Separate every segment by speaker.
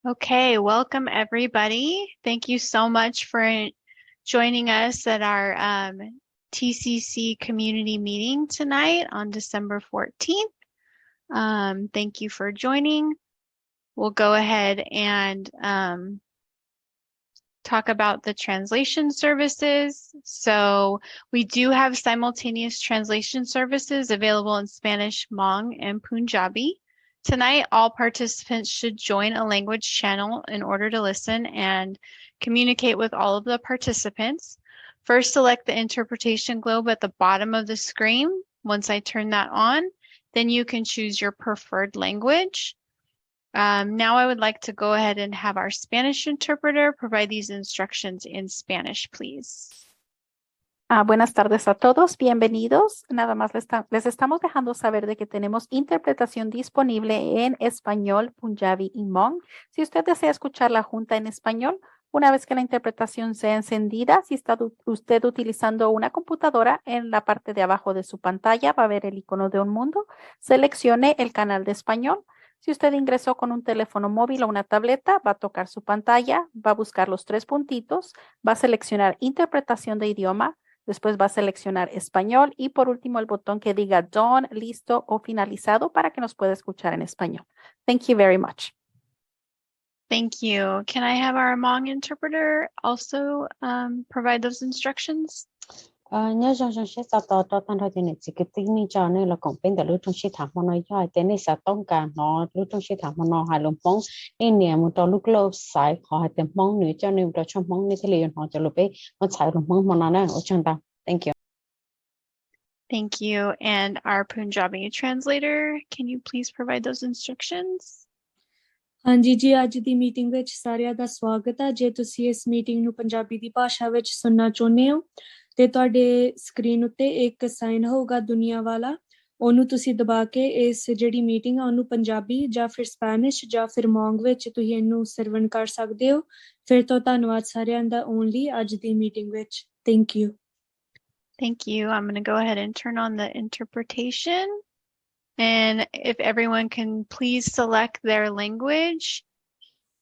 Speaker 1: Okay, welcome everybody. Thank you so much for joining us at our TCC community meeting tonight on December 14th. Thank you for joining. We'll go ahead and talk about the translation services. So we do have simultaneous translation services available in Spanish, Hmong, and Punjabi. Tonight, all participants should join a language channel in order to listen and communicate with all of the participants. First, select the interpretation globe at the bottom of the screen. Once I turn that on, then you can choose your preferred language. Now I would like to go ahead and have our Spanish interpreter provide these instructions in Spanish, please.
Speaker 2: Buenas tardes a todos, bienvenidos. Nada más les estamos dejando saber de que tenemos interpretación disponible en español, Punjabi y Hmong. Si usted desea escuchar la junta en español, una vez que la interpretación sea encendida, si está usted utilizando una computadora, en la parte de abajo de su pantalla va a ver el icono de un mundo. Seleccione el canal de español. Si usted ingresó con un teléfono móvil o una tableta, va a tocar su pantalla, va a buscar los 3 puntitos, va a seleccionar interpretación de idioma. Después va a seleccionar español y por último el botón que diga done, listo o finalizado para que nos pueda escuchar en español. Thank you very much.
Speaker 1: Thank you. Can I have our Hmong interpreter also provide those instructions?
Speaker 3: nhớ rằng sẽ tạo tạo cho tan thôi thì này chỉ cái tính mình cho nên là cũng bên đó lúc trong sẽ thảm mà nói cho thế này sẽ tông cả nó lúc trong sẽ thảm mà nó hay lồng bóng nên nè một trò lúc lâu sai họ hay tìm bóng nữa cho nên trò trong bóng này thì liền họ cho lúc ấy nó sai lồng bóng mà nó nè ở trong đó. Thank you.
Speaker 1: Thank you. And our Punjabi translator, can you please provide those instructions?
Speaker 4: ਹਾਂਜੀ ਜੀ, ਅੱਜ ਦੀ meeting ਵਿੱਚ ਸਾਰਿਆਂ ਦਾ ਸਵਾਗਤ ਹੈ। ਜੇ ਤੁਸੀਂ ਇਸ ਮੀਟਿੰਗ ਨੂੰ ਪੰਜਾਬੀ ਦੀ ਭਾਸ਼ਾ ਵਿੱਚ ਸੁਣਨਾ ਚਾਹੁੰਦੇ ਹੋ ਤੇ ਤੁਹਾਡੇ ਸਕਰੀਨ ਉੱਤੇ ਇੱਕ ਸਾਈਨ ਹੋਊਗਾ ਦੁਨੀਆ ਵਾਲਾ, ਉਹਨੂੰ ਤੁਸੀਂ ਦਬਾ ਕੇ ਇਸ ਜਿਹੜੀ ਮੀਟਿੰਗ ਆ ਉਹਨੂੰ ਪੰਜਾਬੀ ਜਾਂ ਫਿਰ ਸਪੈਨਿਸ਼ ਜਾਂ ਫਿਰ ਮੌਂਗ ਵਿੱਚ ਤੁਸੀਂ ਇਹਨੂੰ ਸਰਵਣ ਕਰ ਸਕਦੇ ਹੋ। ਫਿਰ ਤੋਂ ਧੰਨਵਾਦ ਸਾਰਿਆਂ ਦਾ ਆਉਣ ਲਈ ਅੱਜ ਦੀ ਮੀਟਿੰਗ ਵਿੱਚ। Thank you.
Speaker 1: Thank you. I'm going to go ahead and turn on the interpretation. And if everyone can please select their language,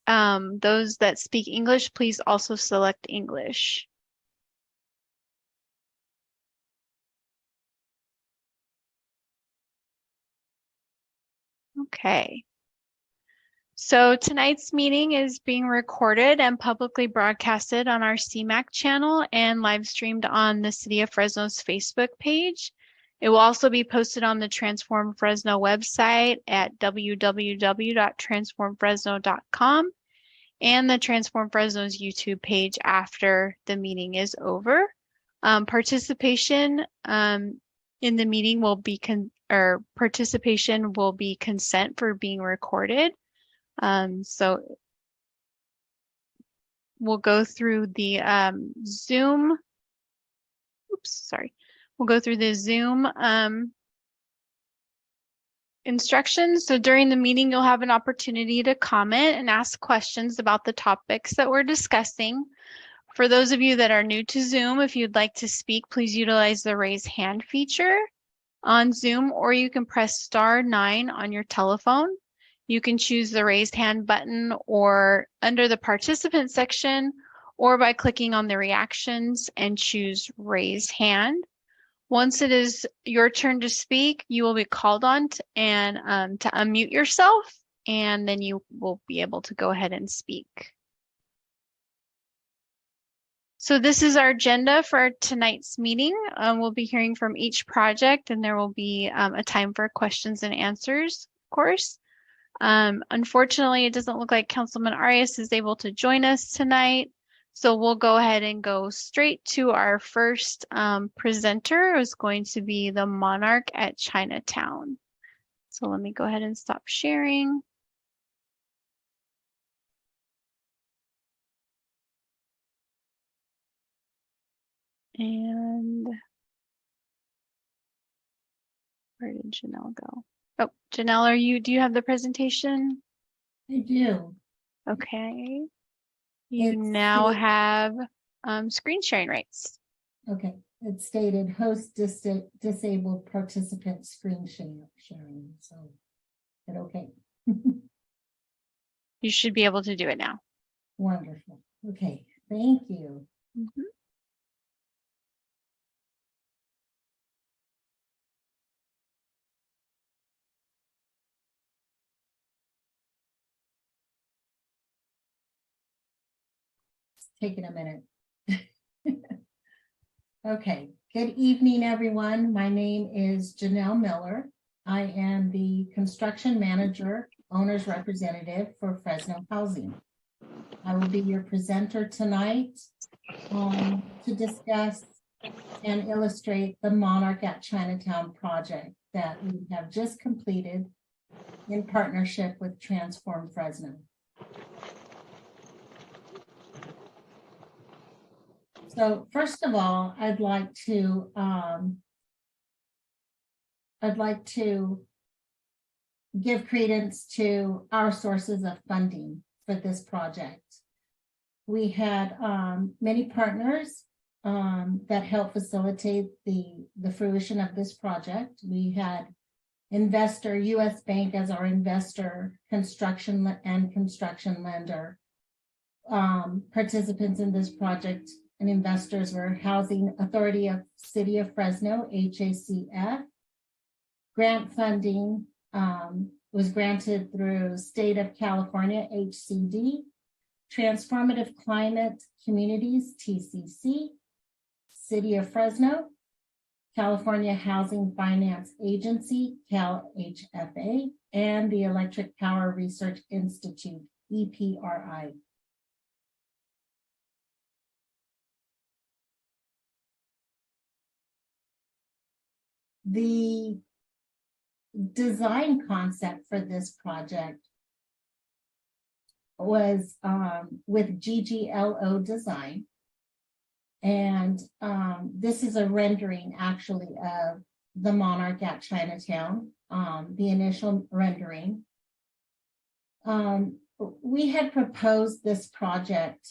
Speaker 1: those that speak English, please also select English. Okay. So tonight's meeting is being recorded and publicly broadcasted on our CMAC channel and live streamed on the City of Fresno's Facebook page. It will also be posted on the Transform Fresno website at www.transformfresno.com and the Transform Fresno's YouTube page after the meeting is over. Participation in the meeting will be participation will be consent for being recorded. So we'll go through the Zoom. We'll go through the Zoom instructions. So during the meeting, you'll have an opportunity to comment and ask questions about the topics that we're discussing. For those of you that are new to Zoom, if you'd like to speak, please utilize the raise hand feature on Zoom, or you can press *9 on your telephone. You can choose the raised hand button or under the participant section, or by clicking on the reactions and choose raise hand. Once it is your turn to speak, you will be called on to unmute yourself, and then you will be able to go ahead and speak. So this is our agenda for tonight's meeting. We'll be hearing from each project, and there will be a time for questions and answers, of course. Unfortunately, it doesn't look like Councilman Arias is able to join us tonight. So we'll go ahead and go straight to our first presenter, who's going to be the Monarch at Chinatown. So let me go ahead and stop sharing. And where did Janelle go? Oh, Janelle, do you have the presentation?
Speaker 5: I do.
Speaker 1: Okay. You now have screen sharing rights.
Speaker 5: Okay, it's stated host disabled participant screen sharing. So, is that okay?
Speaker 1: You should be able to do it now.
Speaker 5: Wonderful. Okay, thank you.
Speaker 1: Mhm.
Speaker 5: It's taking a minute. Okay, good evening, everyone. My name is Janelle Miller. I am the construction manager, owner's representative for Fresno Housing. I will be your presenter tonight to discuss and illustrate the Monarch at Chinatown project that we have just completed in partnership with Transform Fresno. So first of all, I'd like to give credence to our sources of funding for this project. We had many partners that helped facilitate the fruition of this project. We had investor, U.S. Bank as our investor, construction lender. Participants in this project and investors were Housing Authority of City of Fresno, HACF. Grant funding was granted through State of California, HCD, Transformative Climate Communities, TCC, City of Fresno, California Housing Finance Agency, CalHFA, and the Electric Power Research Institute, EPRI. The design concept for this project was with GGLO Design. And this is a rendering actually of the Monarch at Chinatown, the initial rendering. We had proposed this project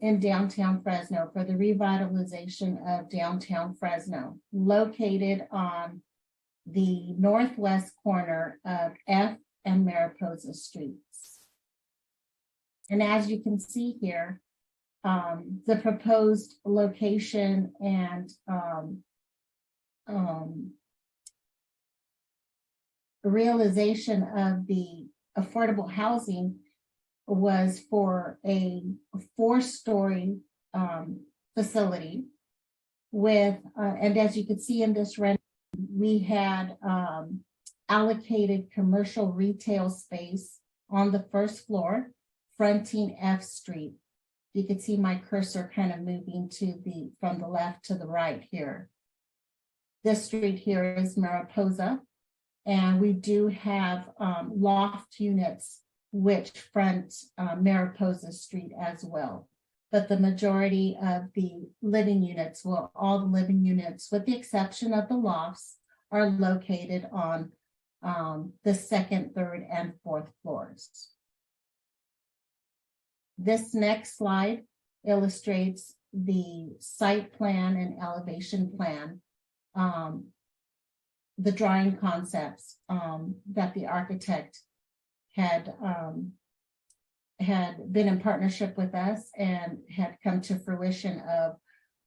Speaker 5: in downtown Fresno for the revitalization of downtown Fresno, located on the northwest corner of F and Mariposa Streets. And as you can see here, the proposed location and realization of the affordable housing was for a 4-story facility with, and as you can see in this rendering, we had allocated commercial retail space on the first floor, fronting F Street. You can see my cursor kind of moving from the left to the right here. This street here is Mariposa, and we do have loft units which front Mariposa Street as well. But the majority of the living units, well, all the living units, with the exception of the lofts, are located on the 2nd, 3rd, and 4th floors. This next slide illustrates the site plan and elevation plan, the drawing concepts that the architect had been in partnership with us and had come to fruition of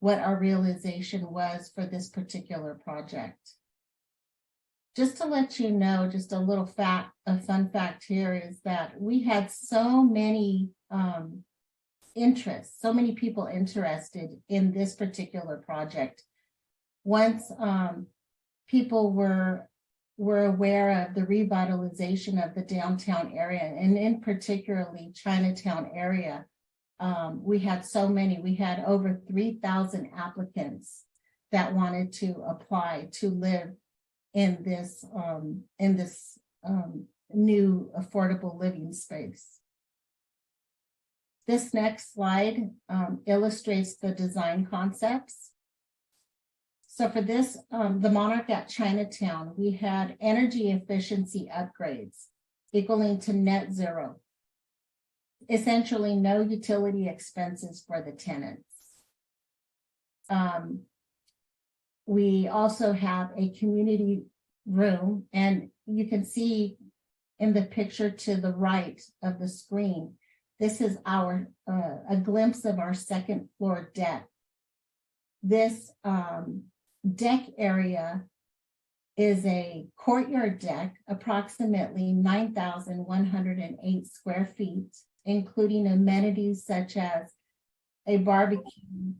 Speaker 5: what our realization was for this particular project. Just to let you know, just a little fact, a fun fact here is that we had so many interests, so many people interested in this particular project. Once people were aware of the revitalization of the downtown area, and in particularly Chinatown area, we had so many. We had over 3,000 applicants that wanted to apply to live in this new affordable living space. This next slide illustrates the design concepts. So for this, the Monarch at Chinatown, we had energy efficiency upgrades equaling to net zero. Essentially no utility expenses for the tenants. We also have a community room, and you can see in the picture to the right of the screen, this is our a glimpse of our second floor deck. This deck area is a courtyard deck, approximately 9,108 square feet, including amenities such as a barbecue,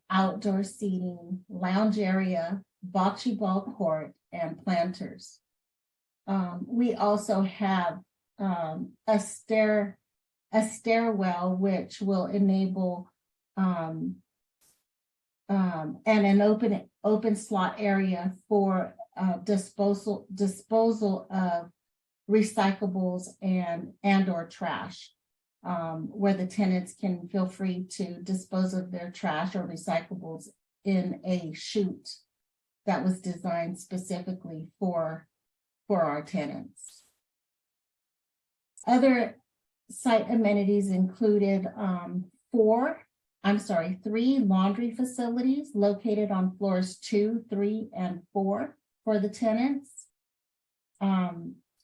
Speaker 5: outdoor seating, lounge area, bocce ball court, and planters. We also have a stairwell which will enable and an open slot area for disposal of recyclables and or trash, where the tenants can feel free to dispose of their trash or recyclables in a chute that was designed specifically for our tenants. Other site amenities included 3 laundry facilities located on floors 2, 3, and 4 for the tenants.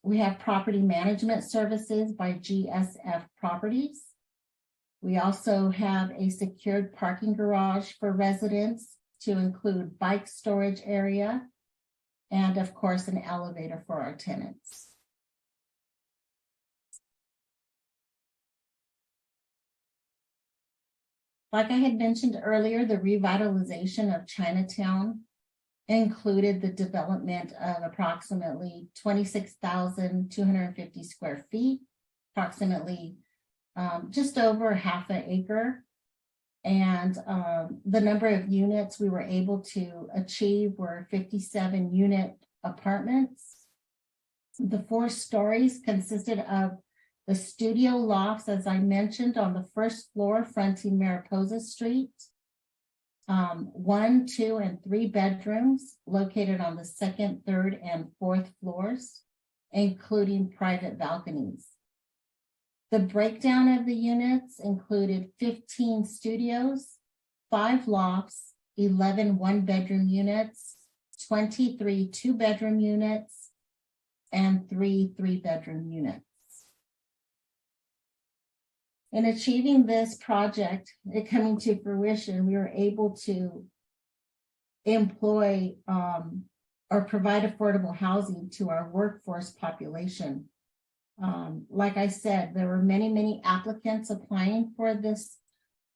Speaker 5: We have property management services by GSF Properties. We also have a secured parking garage for residents to include bike storage area, and of course, an elevator for our tenants. Like I had mentioned earlier, the revitalization of Chinatown included the development of approximately 26,250 square feet, approximately just over half an acre. And the number of units we were able to achieve were 57 unit apartments. The 4 stories consisted of the studio lofts, as I mentioned, on the first floor fronting Mariposa Street. 1, 2, and 3 bedrooms located on the 2nd, 3rd, and 4th floors, including private balconies. The breakdown of the units included 15 studios, 5 lofts, 11 one-bedroom units, 23 two-bedroom units, and 3 three-bedroom units. In achieving this project, it coming to fruition, we were able to employ or provide affordable housing to our workforce population. Like I said, there were many, many applicants applying for this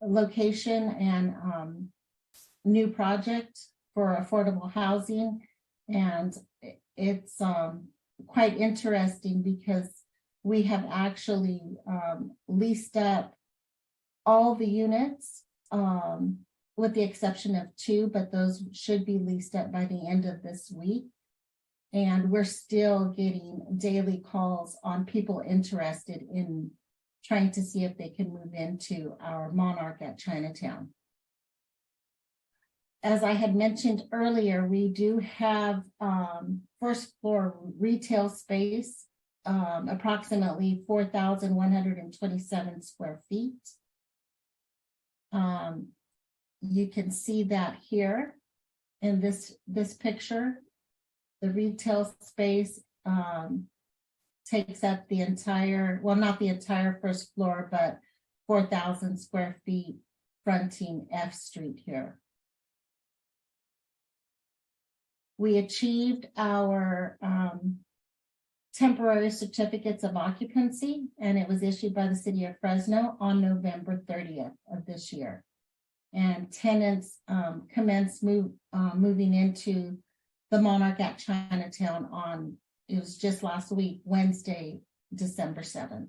Speaker 5: location and new project for affordable housing. And it's quite interesting because we have actually leased up all the units with the exception of 2, but those should be leased up by the end of this week. And we're still getting daily calls on people interested in trying to see if they can move into our Monarch at Chinatown. As I had mentioned earlier, we do have first floor retail space, approximately 4,127 square feet. You can see that here in this picture. The retail space takes up the entire, well, not the entire first floor, but 4,000 square feet fronting F Street here. We achieved our temporary certificates of occupancy, and it was issued by the city of Fresno on November 30th of this year. And tenants commenced moving into the Monarch at Chinatown on, it was just last week, Wednesday, December 7th.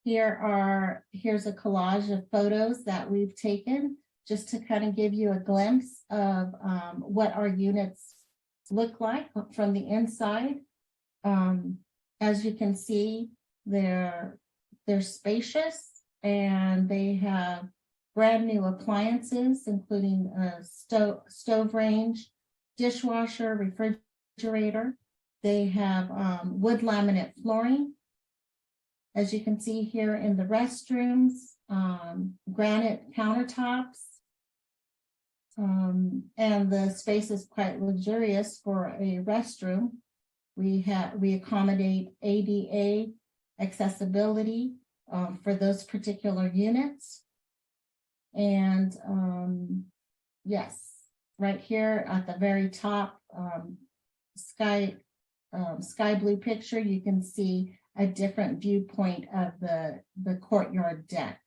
Speaker 5: Here's a collage of photos that we've taken just to kind of give you a glimpse of what our units look like from the inside. As you can see, they're spacious and they have brand new appliances, including a stove range, dishwasher, refrigerator. They have wood laminate flooring. As you can see here in the restrooms, granite countertops, And the space is quite luxurious for a restroom. We accommodate ADA accessibility for those particular units. And yes, right here at the very top, sky blue picture, you can see a different viewpoint of the courtyard deck.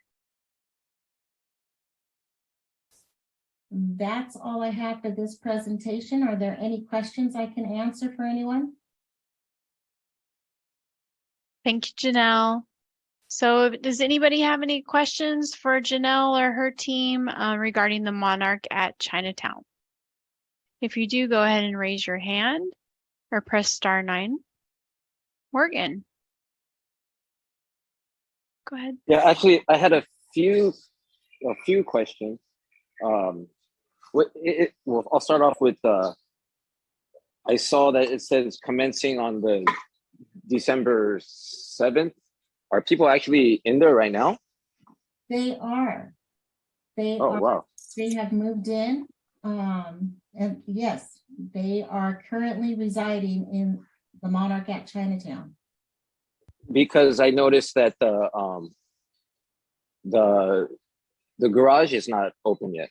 Speaker 5: That's all I have for this presentation. Are there any questions I can answer for anyone?
Speaker 1: Thank you, Janelle. So does anybody have any questions for Janelle or her team regarding the Monarch at Chinatown? If you do, go ahead and raise your hand or press *9. Morgan, go ahead.
Speaker 6: Yeah, actually, I had a few questions. Well, I'll start off with, I saw that it says commencing on the December 7th. Are people actually in there right now?
Speaker 5: They are.
Speaker 6: Wow.
Speaker 5: They have moved in. And yes, they are currently residing in the Monarch at Chinatown.
Speaker 6: Because I noticed that the garage is not open yet.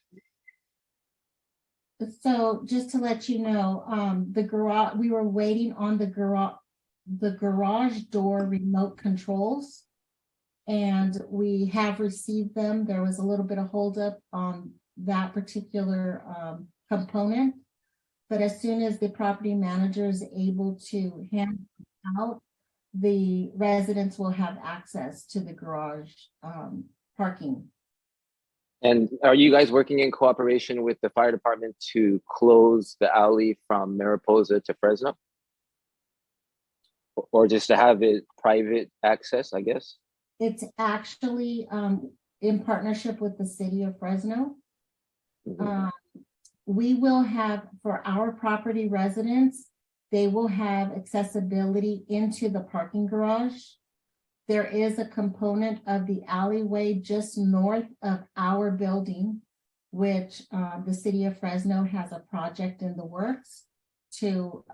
Speaker 5: So just to let you know, the garage, we were waiting on the garage door remote controls, and we have received them. There was a little bit of holdup on that particular component, but as soon as the property manager is able to hand out, the residents will have access to the garage parking.
Speaker 6: And are you guys working in cooperation with the fire department to close the alley from Mariposa to Fresno? Or just to have it private access, I guess?
Speaker 5: It's actually in partnership with the city of Fresno.
Speaker 6: Mhm.
Speaker 5: We will have, for our property residents, they will have accessibility into the parking garage. There is a component of the alleyway just north of our building, which the city of Fresno has a project in the works to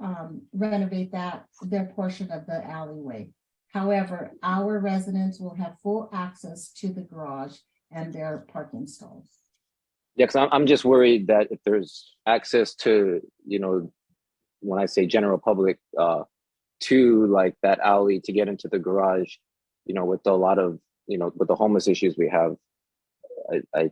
Speaker 5: renovate their portion of the alleyway. However, our residents will have full access to the garage and their parking stalls.
Speaker 6: Yeah, because I'm just worried that if there's access to, when I say general public, to like that alley to get into the garage, with a lot of, with the homeless issues we have, I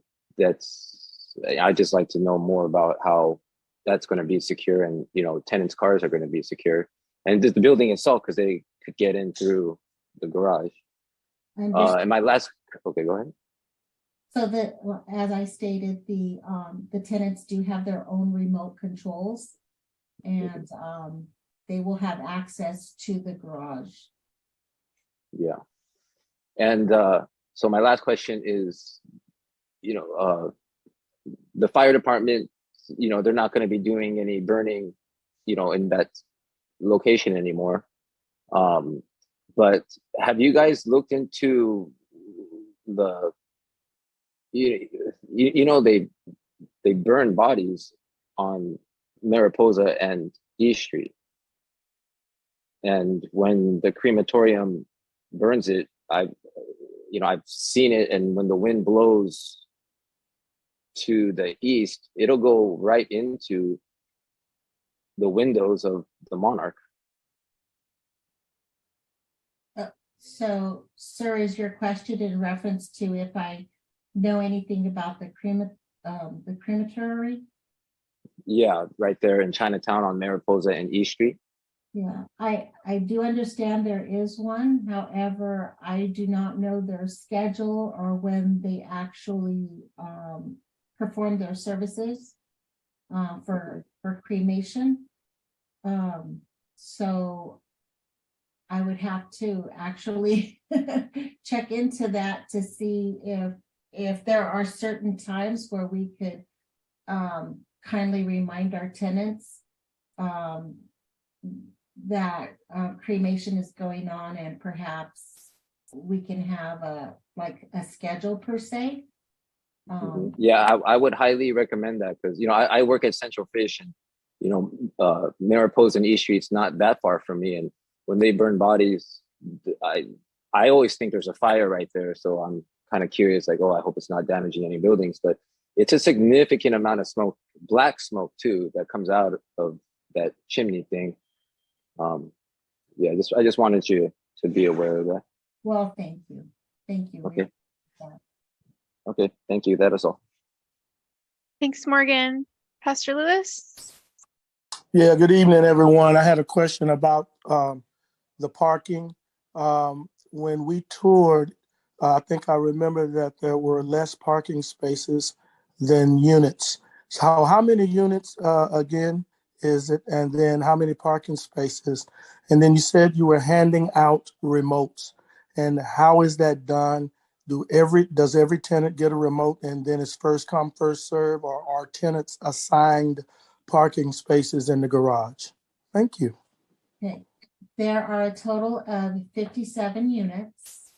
Speaker 6: just like to know more about how that's going to be secure, and tenants' cars are going to be secure, and just the building itself, because they could get in through the garage. And my last, okay, go ahead.
Speaker 5: So that, as I stated, the tenants do have their own remote controls, and they will have access to the garage.
Speaker 6: Yeah. And so my last question is, the fire department, they're not going to be doing any burning, in that location anymore. But have you guys looked into the, they burn bodies on Mariposa and East Street. And when the crematorium burns it, I've seen it, and when the wind blows to the east, it'll go right into the windows of the Monarch.
Speaker 5: So, sir, is your question in reference to if I know anything about the crematory?
Speaker 6: Yeah, right there in Chinatown on Mariposa and East Street.
Speaker 5: Yeah, I do understand there is one. However, I do not know their schedule or when they actually perform their services for cremation. So I would have to actually check into that to see if there are certain times where we could kindly remind our tenants that cremation is going on, and perhaps we can have a schedule per se.
Speaker 6: Yeah, I would highly recommend that because, you know, I work at Central Fish and, you know, Mariposa and East Street's not that far from me. And when they burn bodies, I always think there's a fire right there. So I'm kind of curious, like, oh, I hope it's not damaging any buildings. But it's a significant amount of smoke, black smoke too, that comes out of that chimney thing. Yeah, I just wanted you to be aware of that.
Speaker 5: Well, thank you. Thank you.
Speaker 6: Okay. Okay, thank you. That is all.
Speaker 1: Thanks, Morgan. Pastor Lewis?
Speaker 7: Yeah, good evening, everyone. I had a question about the parking. When we toured, I think I remember that there were less parking spaces than units. So how many units again is it? And then how many parking spaces? And then you said you were handing out remotes. And how is that done? Does every tenant get a remote and then it's first come, first serve, or are tenants assigned parking spaces in the garage? Thank you.
Speaker 5: Okay. There are a total of 57 units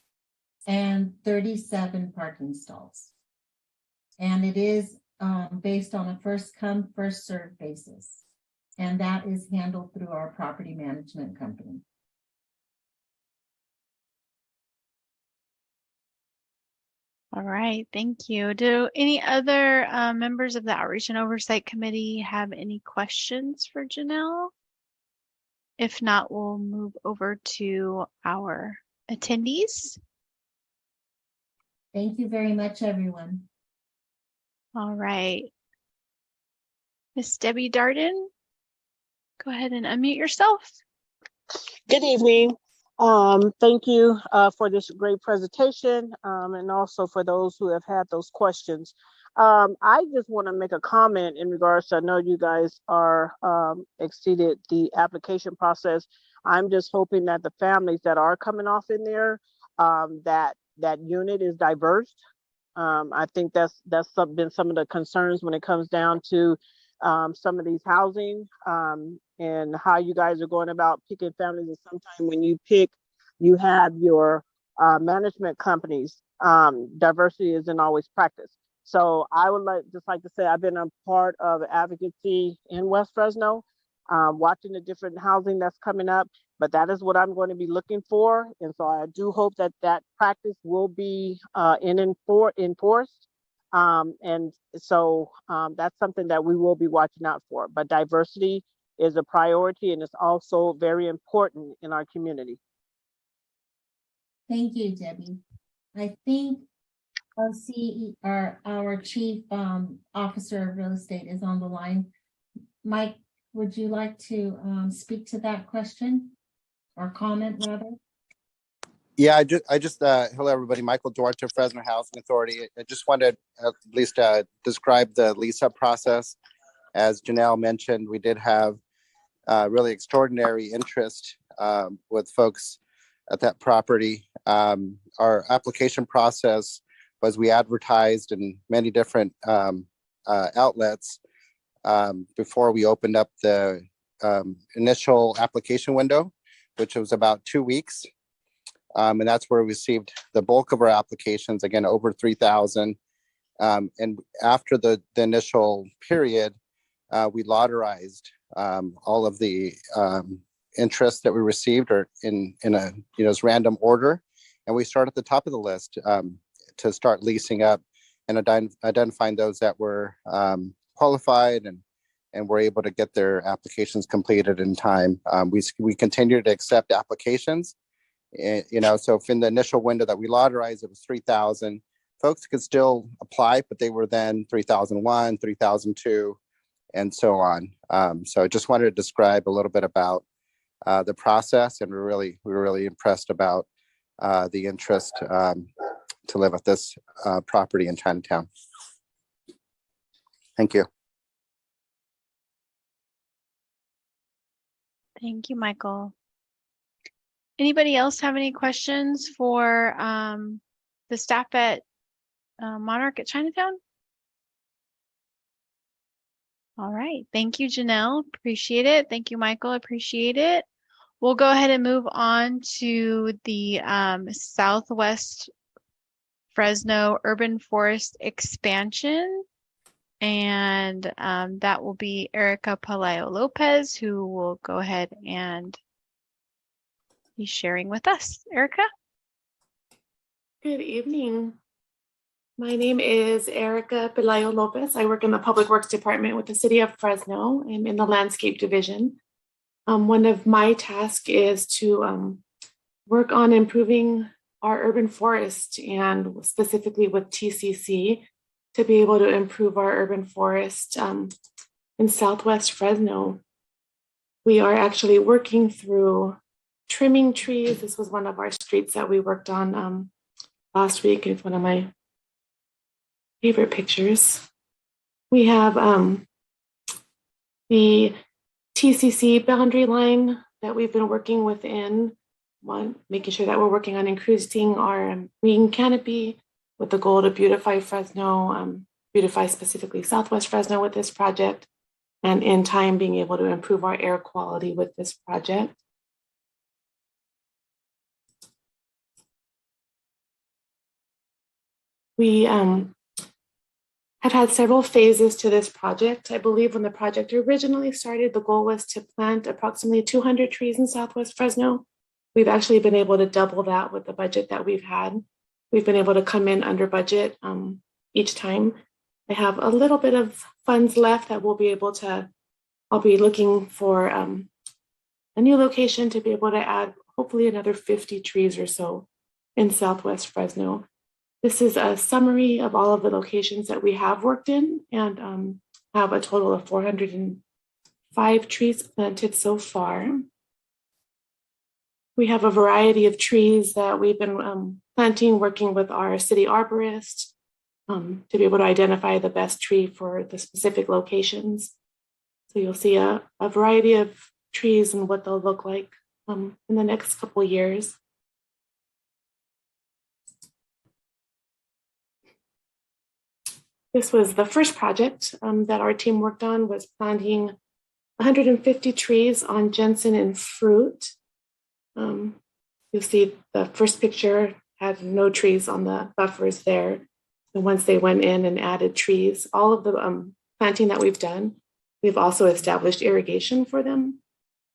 Speaker 5: and 37 parking stalls. And it is based on a first come, first served basis. And that is handled through our property management company.
Speaker 1: All right, thank you. Do any other members of the Outreach and Oversight Committee have any questions for Janelle? If not, we'll move over to our attendees.
Speaker 5: Thank you very much, everyone.
Speaker 1: All right. Miss Debbie Darden, go ahead and unmute yourself.
Speaker 8: Good evening. Thank you for this great presentation and also for those who have had those questions. I just want to make a comment in regards to, I know you guys are exceeded the application process. I'm just hoping that the families that are coming off in there, that unit is diverse. I think that's been some of the concerns when it comes down to some of these housing and how you guys are going about picking families. And sometimes when you pick, you have your management companies. Diversity isn't always practiced. So I would just like to say I've been a part of advocacy in West Fresno, watching the different housing that's coming up. But that is what I'm going to be looking for, and so I do hope that practice will be enforced. And so that's something that we will be watching out for. But diversity is a priority, and it's also very important in our community.
Speaker 5: Thank you, Debbie. I think our chief officer of real estate is on the line. Mike, would you like to speak to that question or comment rather?
Speaker 9: Yeah, I just hello everybody. Michael Duarte, Fresno Housing Authority. I just wanted to at least describe the lease-up process. As Janelle mentioned, we did have really extraordinary interest with folks at that property. Our application process was we advertised in many different outlets before we opened up the initial application window, which was about 2 weeks. And that's where we received the bulk of our applications, again, over 3,000. And after the initial period, we lotterized all of the interest that we received or in a random order. And we start at the top of the list to start leasing up and identifying those that were qualified and were able to get their applications completed in time. We continue to accept applications. So if in the initial window that we lotterized, it was 3,000, folks could still apply, but they were then 3,001, 3,002, and so on. So I just wanted to describe a little bit about the process, and we're really impressed about the interest to live at this property in Chinatown. Thank you.
Speaker 1: Thank you, Michael. Anybody else have any questions for the staff at Monarch at Chinatown? All right. Thank you, Janelle. Appreciate it. Thank you, Michael. Appreciate it. We'll go ahead and move on to the Southwest Fresno urban forest expansion. And that will be Erica Palayo Lopez, who will go ahead and be sharing with us. Erica?
Speaker 10: Good evening. My name is Erica Pelayo Lopez. I work in the Public Works Department with the City of Fresno. I'm in the Landscape Division. One of my tasks is to work on improving our urban forest, and specifically with TCC, to be able to improve our urban forest in Southwest Fresno. We are actually working through trimming trees. This was one of our streets that we worked on last week. It's one of my favorite pictures. We have the TCC boundary line that we've been working within, making sure that we're working on increasing our green canopy with the goal to beautify Fresno, beautify specifically Southwest Fresno with this project, and in time being able to improve our air quality with this project. We have had several phases to this project. I believe when the project originally started, the goal was to plant approximately 200 trees in Southwest Fresno. We've actually been able to double that with the budget that we've had. We've been able to come in under budget each time. I have a little bit of funds left that we'll be able to, I'll be looking for a new location to be able to add hopefully another 50 trees or so in Southwest Fresno. This is a summary of all of the locations that we have worked in, and have a total of 405 trees planted so far. We have a variety of trees that we've been planting, working with our city arborist to be able to identify the best tree for the specific locations. So you'll see a variety of trees and what they'll look like in the next couple of years. This was the first project that our team worked on, was planting 150 trees on Jensen and Fruit. You'll see the first picture had no trees on the buffers there. And once they went in and added trees, all of the planting that we've done, we've also established irrigation for them.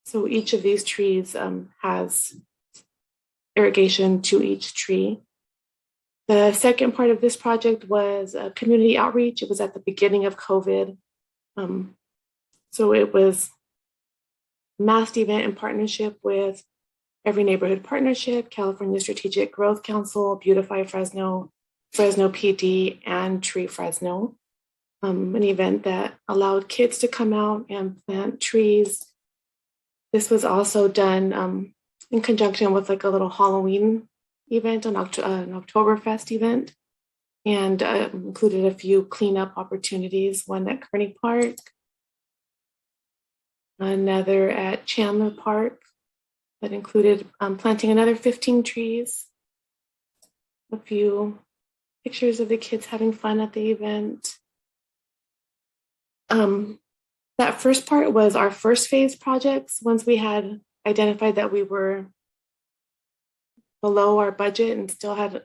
Speaker 10: So each of these trees has irrigation to each tree. The second part of this project was community outreach. It was at the beginning of COVID. So it was a massed event in partnership with Every Neighborhood Partnership, California Strategic Growth Council, Beautify Fresno, Fresno PD, and Tree Fresno. An event that allowed kids to come out and plant trees. This was also done in conjunction with like a little Halloween event, an Oktoberfest event, and included a few cleanup opportunities, one at Kearney Park, another at Chandler Park that included planting another 15 trees, a few pictures of the kids having fun at the event. That first part was our first phase projects. Once we had identified that we were below our budget and still had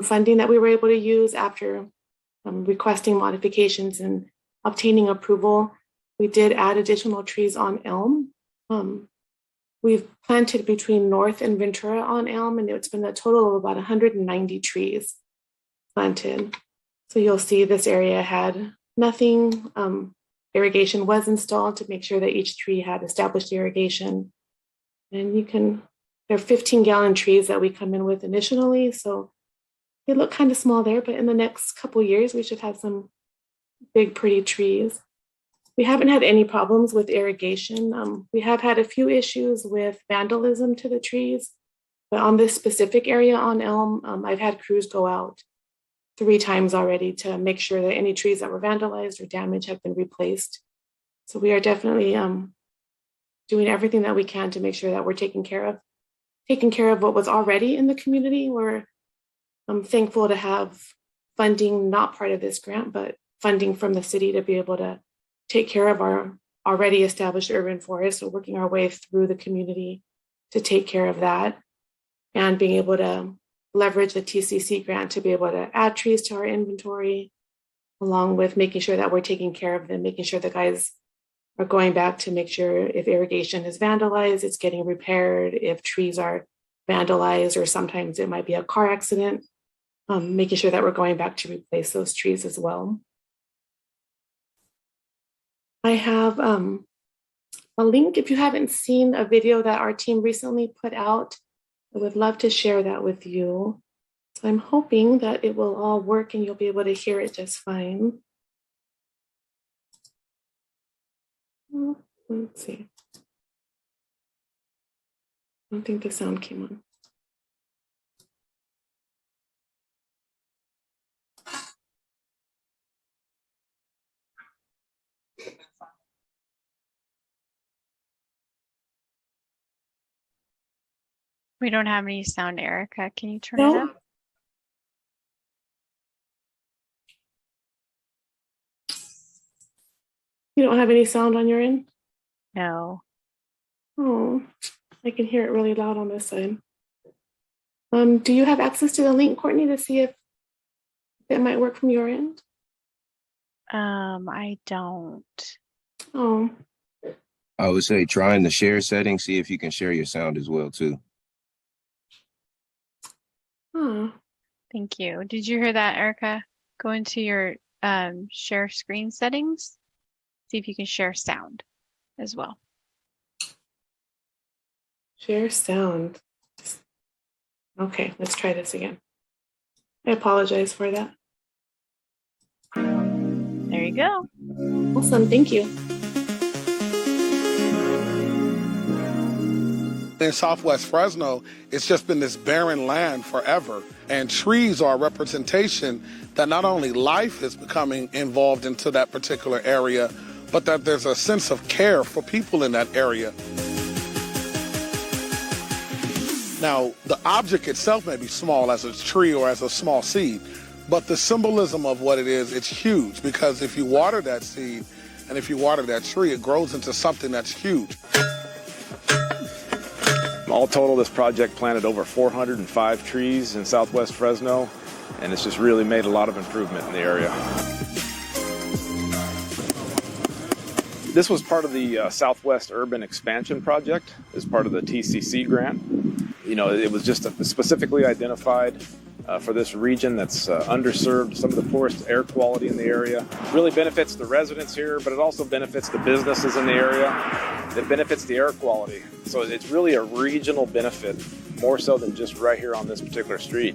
Speaker 10: funding that we were able to use after requesting modifications and obtaining approval, we did add additional trees on Elm. We've planted between North and Ventura on Elm, and it's been a total of about 190 trees planted. So you'll see this area had nothing. Irrigation was installed to make sure that each tree had established irrigation. And you can, they're 15-gallon trees that we come in with initially. So they look kind of small there, but in the next couple of years, we should have some big, pretty trees. We haven't had any problems with irrigation. We have had a few issues with vandalism to the trees, but on this specific area on Elm, I've had crews go out 3 times already to make sure that any trees that were vandalized or damaged have been replaced. So we are definitely doing everything that we can to make sure that we're taking care of what was already in the community. We're thankful to have funding, not part of this grant, but funding from the city to be able to take care of our already established urban forest. So working our way through the community to take care of that and being able to leverage the TCC grant to be able to add trees to our inventory, along with making sure that we're taking care of them, making sure the guys are going back to make sure if irrigation is vandalized, it's getting repaired, if trees are vandalized, or sometimes it might be a car accident, making sure that we're going back to replace those trees as well. I have a link if you haven't seen a video that our team recently put out. I would love to share that with you. So I'm hoping that it will all work and you'll be able to hear it just fine. Let's see. I don't think the sound came on.
Speaker 1: We don't have any sound, Erica. Can you turn it
Speaker 10: No?
Speaker 1: up?
Speaker 10: You don't have any sound on your end?
Speaker 1: No.
Speaker 10: Oh, I can hear it really loud on this side. Do you have access to the link, Courtney, to see if it might work from your end?
Speaker 1: I don't.
Speaker 10: Oh,
Speaker 11: I would say try in the share settings, see if you can share your sound as well too.
Speaker 10: huh.
Speaker 1: Thank you. Did you hear that, Erica? Go into your share screen settings. See if you can share sound as well.
Speaker 10: Share sound. Okay, let's try this again. I apologize for that.
Speaker 1: There you go.
Speaker 10: Awesome, thank you.
Speaker 12: In Southwest Fresno, it's just been this barren land forever. And trees are a representation that not only life is becoming involved into that particular area, but that there's a sense of care for people in that area. Now, the object itself may be small as a tree or as a small seed, but the symbolism of what it is, it's huge, because if you water that seed and if you water that tree, it grows into something that's huge.
Speaker 13: All total, this project planted over 405 trees in Southwest Fresno, and it's just really made a lot of improvement in the area. This was part of the Southwest Urban Expansion Project as part of the TCC grant. You know, it was just specifically identified for this region that's underserved, some of the poorest air quality in the area. It really benefits the residents here, but it also benefits the businesses in the area. It benefits the air quality. So it's really a regional benefit, more so than just right here on this particular street.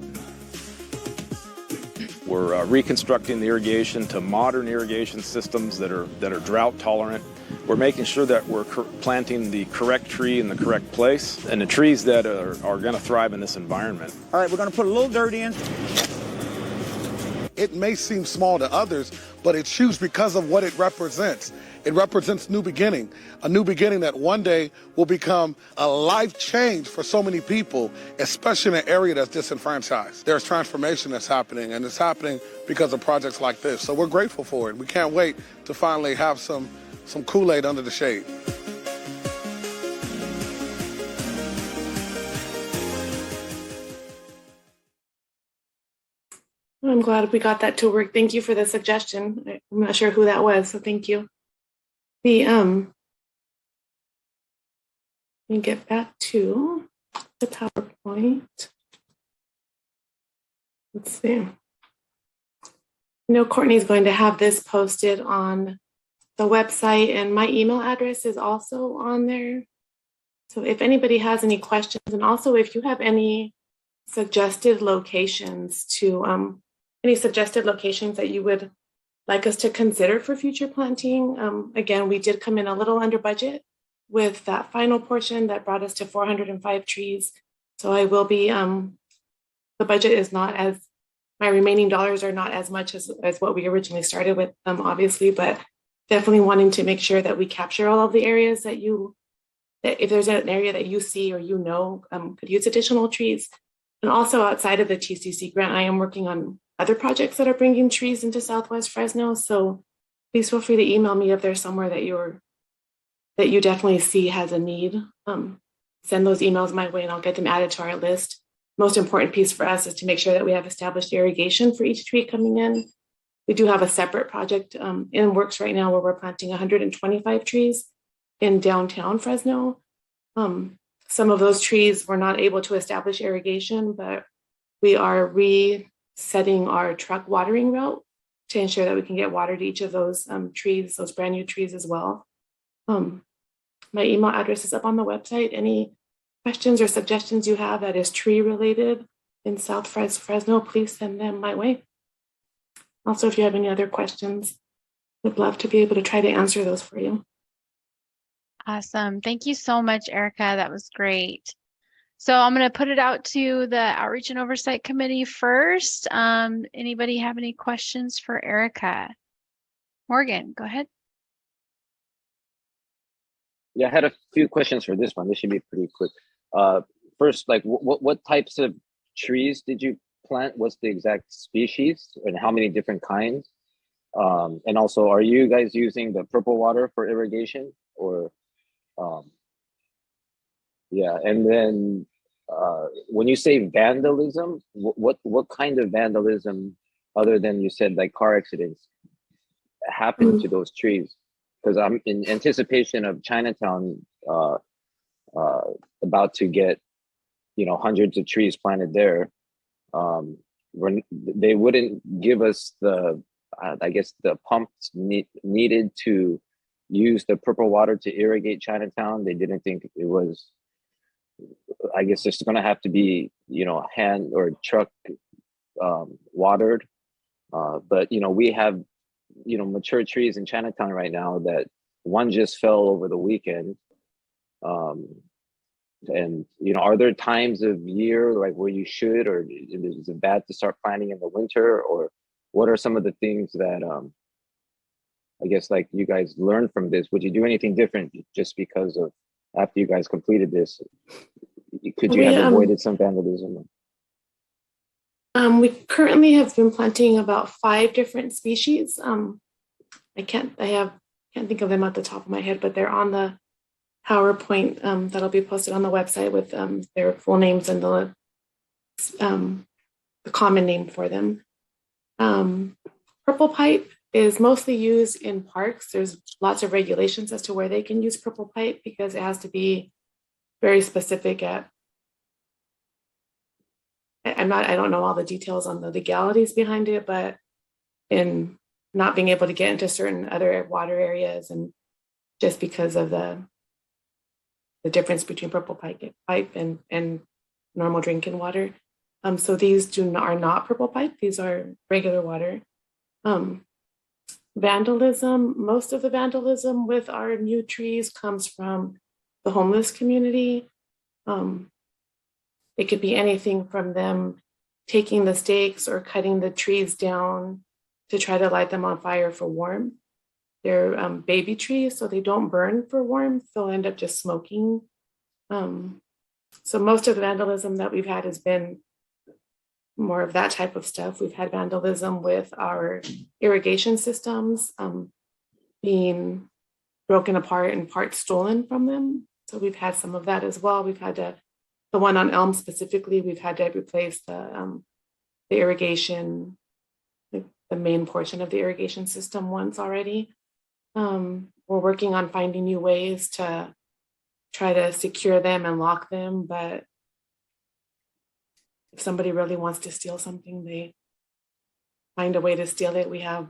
Speaker 13: We're reconstructing the irrigation to modern irrigation systems that are drought tolerant. We're making sure that we're planting the correct tree in the correct place and the trees that are going to thrive in this environment.
Speaker 14: All right, we're going to put a little dirt in.
Speaker 12: It may seem small to others, but it's huge because of what it represents. It represents new beginning, a new beginning that one day will become a life change for so many people, especially in an area that's disenfranchised. There's transformation that's happening, and it's happening because of projects like this. So we're grateful for it. We can't wait to finally have some Kool-Aid under the shade.
Speaker 10: I'm glad we got that to work. Thank you for the suggestion. I'm not sure who that was, so thank you. Let me get back to the PowerPoint. Let's see. I know Courtney's going to have this posted on the website, and my email address is also on there. So if anybody has any questions, and also if you have any suggested locations that you would like us to consider for future planting. Again, we did come in a little under budget with that final portion that brought us to 405 trees. So I will be, the budget is not as, my remaining dollars are not as much as what we originally started with, obviously, but definitely wanting to make sure that we capture all of the areas that if there's an area that you see or could use additional trees. And also outside of the TCC grant, I am working on other projects that are bringing trees into Southwest Fresno. So please feel free to email me if there's somewhere that you definitely see has a need. Send those emails my way and I'll get them added to our list. most important piece for us is to make sure that we have established irrigation for each tree coming in. We do have a separate project in works right now where we're planting 125 trees in downtown Fresno. Some of those trees were not able to establish irrigation, but we are resetting our truck watering route to ensure that we can get water to each of those trees, those brand new trees as well. My email address is up on the website. Any questions or suggestions you have that is tree related in South Fresno, please send them my way. Also, if you have any other questions, I'd love to be able to try to answer those for you.
Speaker 1: Awesome. Thank you so much, Erica. That was great. So I'm going to put it out to the Outreach and Oversight Committee first. Anybody have any questions for Erica? Morgan, go ahead.
Speaker 6: Yeah, I had a few questions for this one. This should be pretty quick. First, like what types of trees did you plant? What's the exact species and how many different kinds? And also, are you guys using the purple water for irrigation or? Yeah, and then when you say vandalism, what kind of vandalism, other than you said like car accidents, happened to those trees? Because I'm in anticipation of Chinatown about to get, hundreds of trees planted there. When they wouldn't give us the, I guess the pumps needed to use the purple water to irrigate Chinatown. They didn't think it was, I guess it's going to have to be, hand or truck watered. But, we have, mature trees in Chinatown right now that one just fell over the weekend. And, are there times of year like where you should, or is it bad to start planting in the winter? Or what are some of the things that, I guess like you guys learned from this? Would you do anything different just because of after you guys completed this? Could you have avoided some vandalism?
Speaker 10: We currently have been planting about 5 different species. I can't think of them at the top of my head, but they're on the PowerPoint that'll be posted on the website with their full names and the common name for them. Purple pipe is mostly used in parks. There's lots of regulations as to where they can use purple pipe because it has to be very specific I don't know all the details on the legalities behind it, but in not being able to get into certain other water areas, and just because of the difference between purple pipe and normal drinking water. So these are not purple pipe. These are regular water. Vandalism, most of the vandalism with our new trees comes from the homeless community. It could be anything from them taking the stakes or cutting the trees down to try to light them on fire for warmth. They're baby trees, so they don't burn for warmth. They'll end up just smoking. So most of the vandalism that we've had has been more of that type of stuff. We've had vandalism with our irrigation systems being broken apart and parts stolen from them. So we've had some of that as well. We've had the one on Elm specifically, we've had to replace the irrigation, the main portion of the irrigation system once already. We're working on finding new ways to try to secure them and lock them, but if somebody really wants to steal something, they find a way to steal it. We have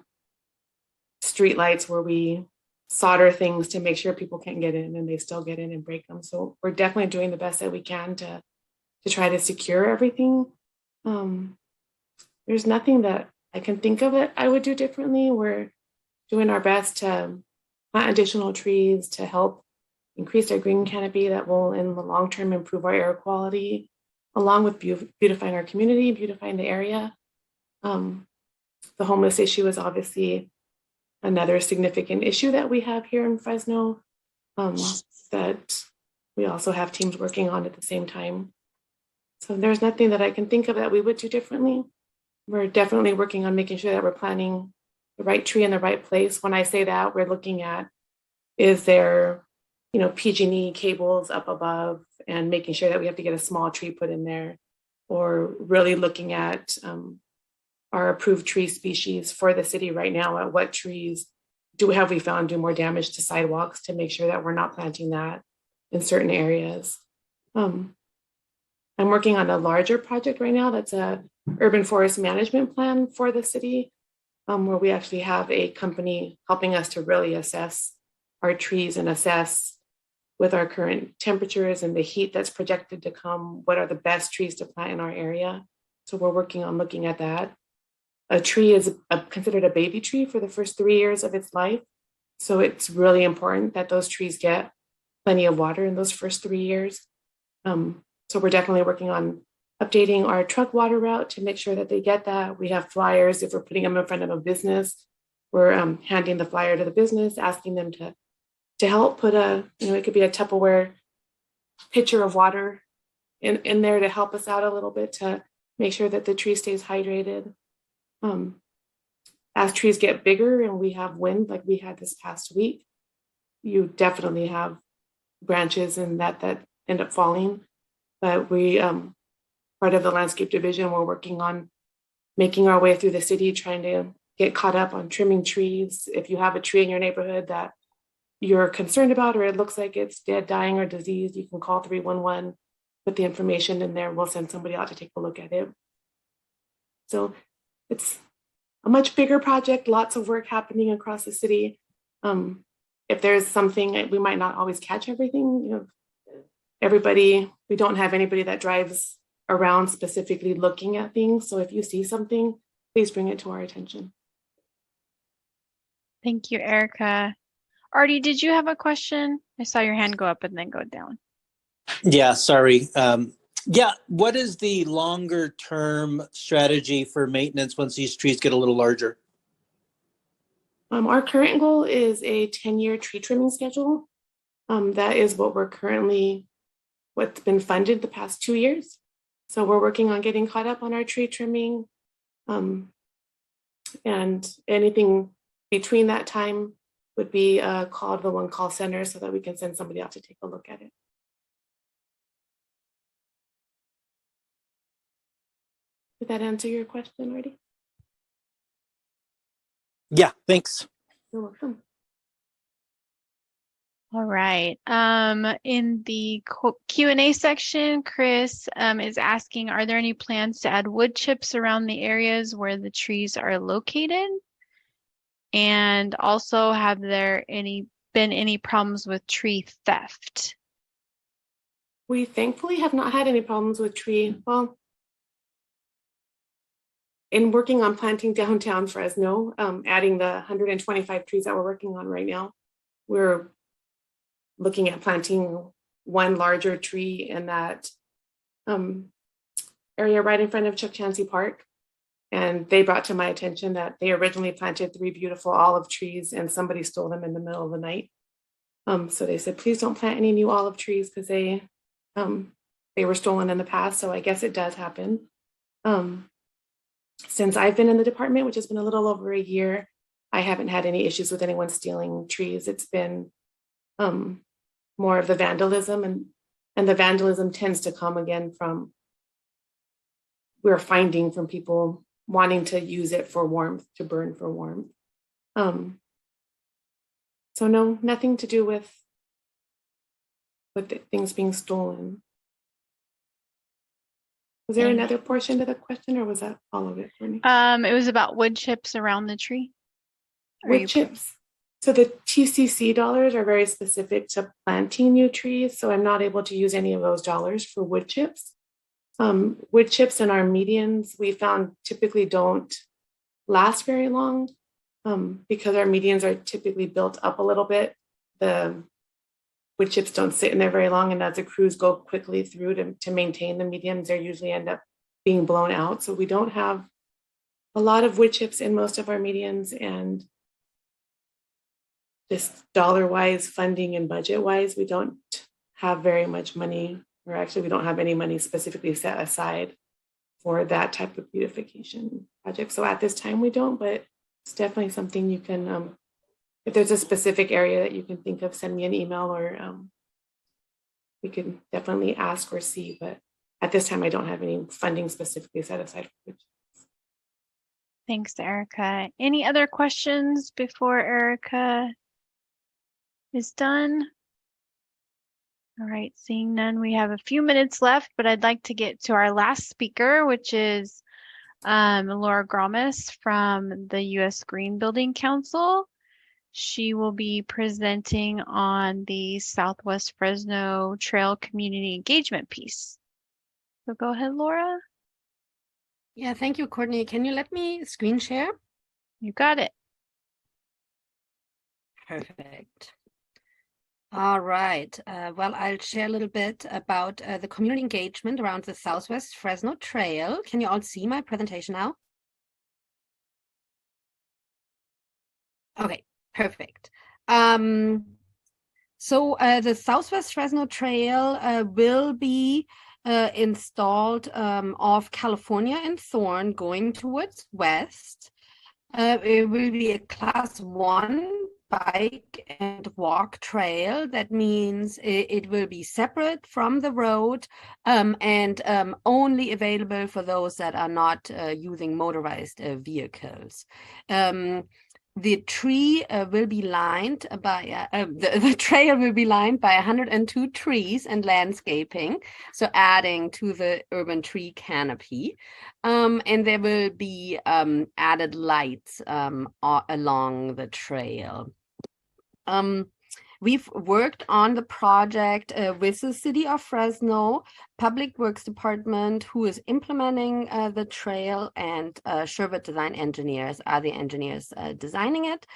Speaker 10: street lights where we solder things to make sure people can't get in, and they still get in and break them. So we're definitely doing the best that we can to try to secure everything. There's nothing that I can think of that I would do differently. We're doing our best to plant additional trees to help increase our green canopy that will in the long term improve our air quality, along with beautifying our community, beautifying the area. The homeless issue is obviously another significant issue that we have here in Fresno that we also have teams working on at the same time. So there's nothing that I can think of that we would do differently. We're definitely working on making sure that we're planting the right tree in the right place. When I say that, we're looking at, is there, PG&E cables up above, and making sure that we have to get a small tree put in there, or really looking at our approved tree species for the city right now, at what trees have we found do more damage to sidewalks, to make sure that we're not planting that in certain areas. I'm working on a larger project right now that's a urban forest management plan for the city, where we actually have a company helping us to really assess our trees and assess, with our current temperatures and the heat that's projected to come, what are the best trees to plant in our area. So we're working on looking at that. A tree is considered a baby tree for the first 3 years of its life. So it's really important that those trees get plenty of water in those first 3 years. So we're definitely working on updating our truck water route to make sure that they get that. We have flyers. If we're putting them in front of a business, we're handing the flyer to the business, asking them to help put it could be a Tupperware pitcher of water in there to help us out a little bit, to make sure that the tree stays hydrated. As trees get bigger and we have wind like we had this past week, you definitely have branches and that end up falling. But we, part of the landscape division, we're working on making our way through the city, trying to get caught up on trimming trees. If you have a tree in your neighborhood that you're concerned about, or it looks like it's dead, dying, or diseased, you can call 311, put the information in there. We'll send somebody out to take a look at it. So it's a much bigger project, lots of work happening across the city. If there's something, we might not always catch everything. We don't have anybody that drives around specifically looking at things. So if you see something, please bring it to our attention.
Speaker 1: Thank you, Erica. Artie, did you have a question? I saw your hand go up and then go down.
Speaker 14: Yeah, sorry. What is the longer term strategy for maintenance once these trees get a little larger?
Speaker 10: Our current goal is a 10-year tree trimming schedule. That is what's been funded the past 2 years. So we're working on getting caught up on our tree trimming. And anything between that time would be called the one-call center so that we can send somebody out to take a look at it. Did that answer your question, Artie?
Speaker 14: Yeah, thanks.
Speaker 10: You're welcome.
Speaker 1: All right. In the Q&A section, Chris is asking, are there any plans to add wood chips around the areas where the trees are located? And also, have there been any problems with tree theft?
Speaker 10: We thankfully have not had any problems with well, in working on planting downtown Fresno, adding the 125 trees that we're working on right now, we're looking at planting one larger tree in that area right in front of Chuck Chansey Park. And they brought to my attention that they originally planted 3 beautiful olive trees and somebody stole them in the middle of the night. So they said, please don't plant any new olive trees because they were stolen in the past. So I guess it does happen. Since I've been in the department, which has been a little over a year, I haven't had any issues with anyone stealing trees. It's been more of the vandalism, and the vandalism tends to come again from, we're finding from people wanting to use it for warmth, to burn for warmth. So no, nothing to do with things being stolen. Was there another portion to the question, or was that all of it for me?
Speaker 1: It was about wood chips around the tree.
Speaker 10: Wood chips. So the TCC dollars are very specific to planting new trees. So I'm not able to use any of those dollars for wood chips. Wood chips in our medians, we found typically don't last very long because our medians are typically built up a little bit. The wood chips don't sit in there very long, and as the crews go quickly through to maintain the medians, they usually end up being blown out. So we don't have a lot of wood chips in most of our medians, and just dollar-wise, funding and budget-wise, we don't have very much money, or actually we don't have any money specifically set aside for that type of beautification project. So at this time we don't, but it's definitely something you can, if there's a specific area that you can think of, send me an email, or we can definitely ask or see, but at this time, I don't have any funding specifically set aside for it.
Speaker 1: Thanks, Erica. Any other questions before Erica is done? All right, seeing none, we have a few minutes left, but I'd like to get to our last speaker, which is Laura Gromas from the U.S. Green Building Council. She will be presenting on the Southwest Fresno Trail Community Engagement piece. So go ahead, Laura.
Speaker 15: Yeah, thank you, Courtney. Can you let me screen share?
Speaker 1: You got it.
Speaker 15: Perfect. All right. Well, I'll share a little bit about the community engagement around the Southwest Fresno Trail. Can you all see my presentation now? Okay, perfect. So the Southwest Fresno Trail will be installed off California and Thorn going towards west. It will be a class 1 bike and walk trail. That means it will be separate from the road and only available for those that are not using motorized vehicles. The tree will be lined by the trail will be lined by 102 trees and landscaping, so adding to the urban tree canopy. And there will be added lights along the trail. We've worked on the project with the City of Fresno Public Works Department, who is implementing the trail, and Sherwood Design Engineers are the engineers designing it.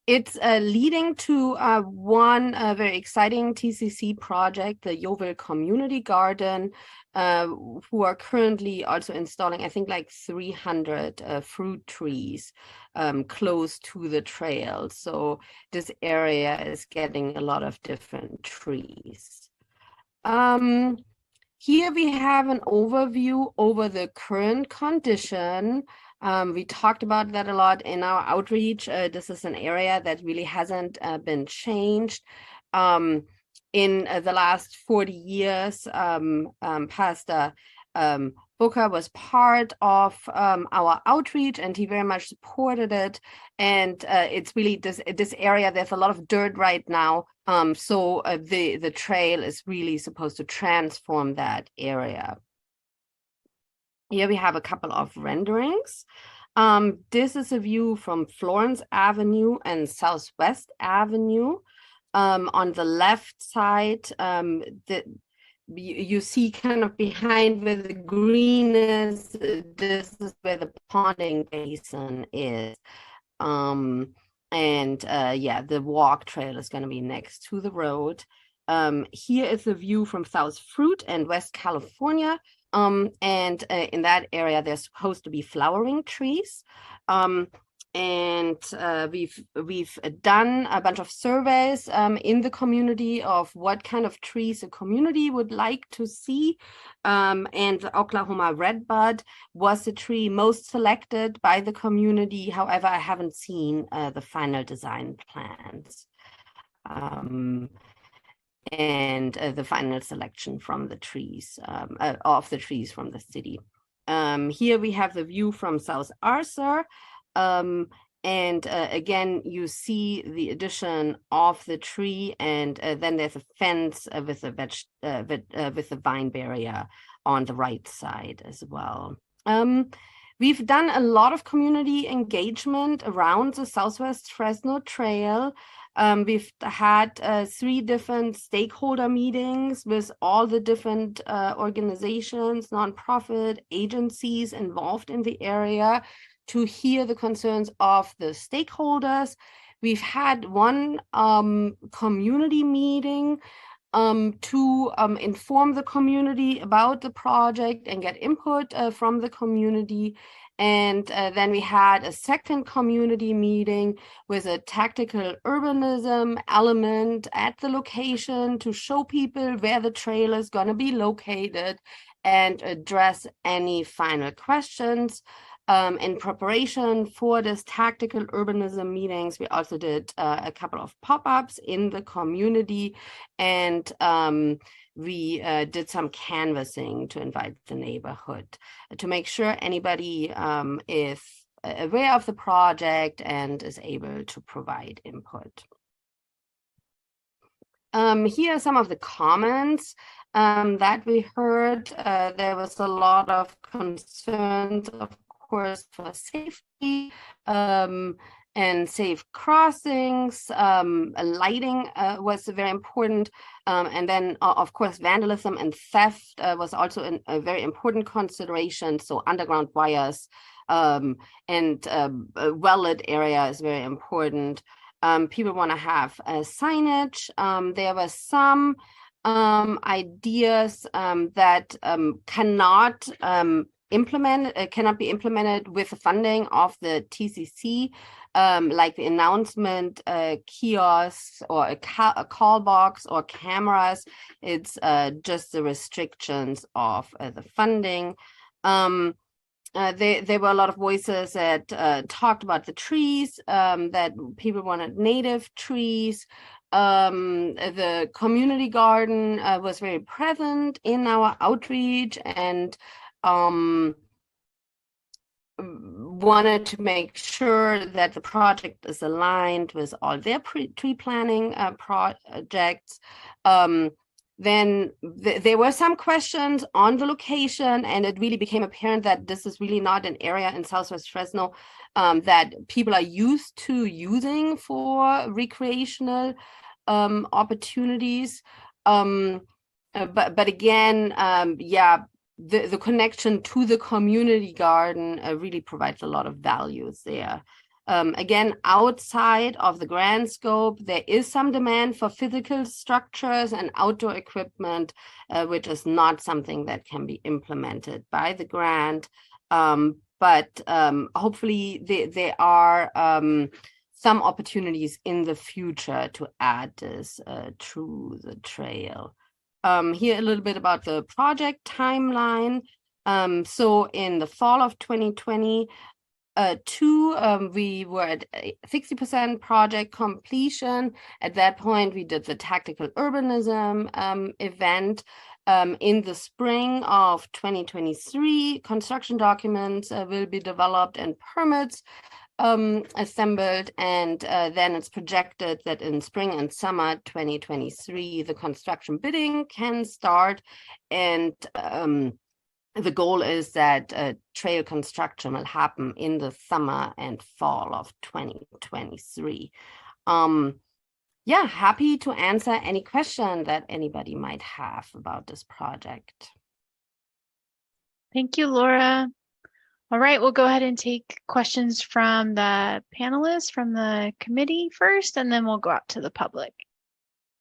Speaker 15: It's leading to one very exciting TCC project, the Yeovil Community Garden, who are currently also installing, I think, like 300 fruit trees close to the trail. So this area is getting a lot of different trees. Here we have an overview over the current condition. We talked about that a lot in our outreach. This is an area that really hasn't been changed. In the last 40 years, Pastor Booker was part of our outreach, and he very much supported it. And it's really this area, there's a lot of dirt right now. So the trail is really supposed to transform that area. Here we have a couple of renderings. This is a view from Florence Avenue and Southwest Avenue. On the left side, you see kind of behind where the green is, this is where the ponding basin is. Yeah, the walk trail is going to be next to the road. Here is a view from South Fruit and West California. In that area, there's supposed to be flowering trees. We've done a bunch of surveys in the community of what kind of trees the community would like to see. And the Oklahoma redbud was the tree most selected by the community. However, I haven't seen the final design plans. And the final selection from the trees, of the trees from the city. Here we have the view from South Arthur. Again, you see the addition of the tree, and then there's a fence with a vine barrier on the right side as well. We've done a lot of community engagement around the Southwest Fresno Trail. We've had 3 different stakeholder meetings with all the different organizations, nonprofit agencies involved in the area to hear the concerns of the stakeholders. We've had one community meeting to inform the community about the project and get input from the community. And then we had a second community meeting with a tactical urbanism element at the location to show people where the trail is going to be located and address any final questions. In preparation for this tactical urbanism meetings, we also did a couple of pop-ups in the community, and we did some canvassing to invite the neighborhood to make sure anybody is aware of the project and is able to provide input. Here are some of the comments that we heard. There was a lot of concerns, of course, for safety and safe crossings. Lighting was very important. And then, of course, vandalism and theft was also a very important consideration. So underground wires and a well-lit area is very important. People want to have signage. There were some ideas that cannot be implemented with the funding of the TCC, like the announcement kiosks or a call box or cameras. It's just the restrictions of the funding. There were a lot of voices that talked about the trees, that people wanted native trees. The community garden was very present in our outreach, and wanted to make sure that the project is aligned with all their tree planning projects. Then there were some questions on the location, and it really became apparent that this is really not an area in Southwest Fresno that people are used to using for recreational opportunities. But again, yeah, the connection to the community garden really provides a lot of values there. Again, outside of the grant scope, there is some demand for physical structures and outdoor equipment, which is not something that can be implemented by the grant. But hopefully there are some opportunities in the future to add this to the trail. Here a little bit about the project timeline. So in the fall of 2020, we were at 60% project completion. At that point, we did the tactical urbanism event. In the spring of 2023, construction documents will be developed and permits assembled, and then it's projected that in spring and summer 2023, the construction bidding can start, and the goal is that trail construction will happen in the summer and fall of 2023. Yeah, happy to answer any question that anybody might have about this project.
Speaker 1: Thank you, Laura. All right, we'll go ahead and take questions from the panelists, from the committee first, and then we'll go out to the public.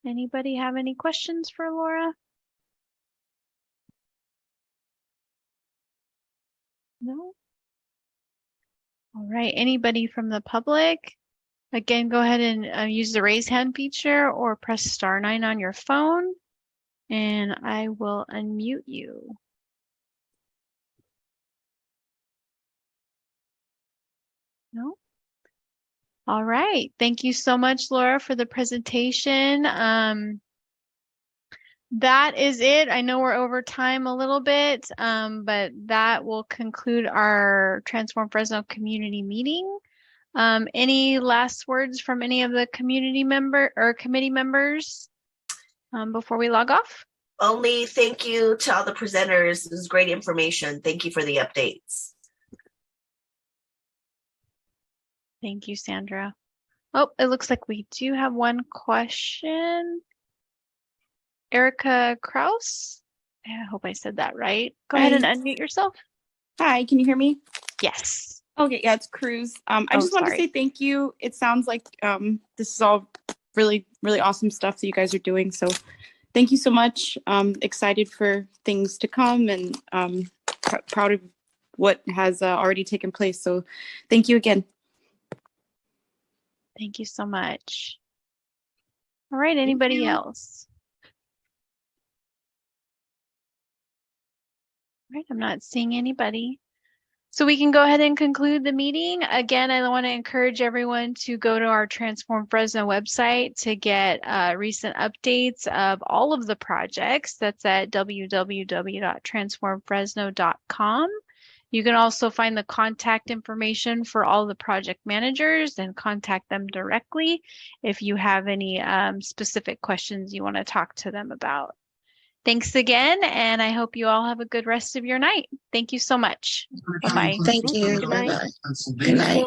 Speaker 1: Anybody have any questions for Laura? No? All right, anybody from the public? Again, go ahead and use the raise hand feature or press *9 on your phone, and I will unmute you. No? All right, thank you so much, Laura, for the presentation. That is it. I know we're over time a little bit, but that will conclude our Transform Fresno community meeting. Any last words from any of the community member or committee members before we log off?
Speaker 16: Only thank you to all the presenters. This is great information. Thank you for the updates.
Speaker 1: Thank you, Sandra. Oh, it looks like we do have one question. Erica Kraus. I hope I said that right. Go ahead and unmute yourself.
Speaker 17: Hi, can you hear me?
Speaker 1: Yes.
Speaker 17: Okay, yeah, it's Cruz. I just want to say thank you. It sounds like this is all really, really awesome stuff that you guys are doing. So thank you so much. Excited for things to come, and proud of what has already taken place. So thank you again.
Speaker 1: Thank you so much. All right, anybody else? All right, I'm not seeing anybody. So we can go ahead and conclude the meeting. Again, I want to encourage everyone to go to our Transform Fresno website to get recent updates of all of the projects. That's at www.transformfresno.com. You can also find the contact information for all the project managers and contact them directly if you have any specific questions you want to talk to them about. Thanks again, and I hope you all have a good rest of your night. Thank you so much. Bye-bye.
Speaker 16: Thank you.
Speaker 15: Good night.
Speaker 16: Bye-bye. Good night.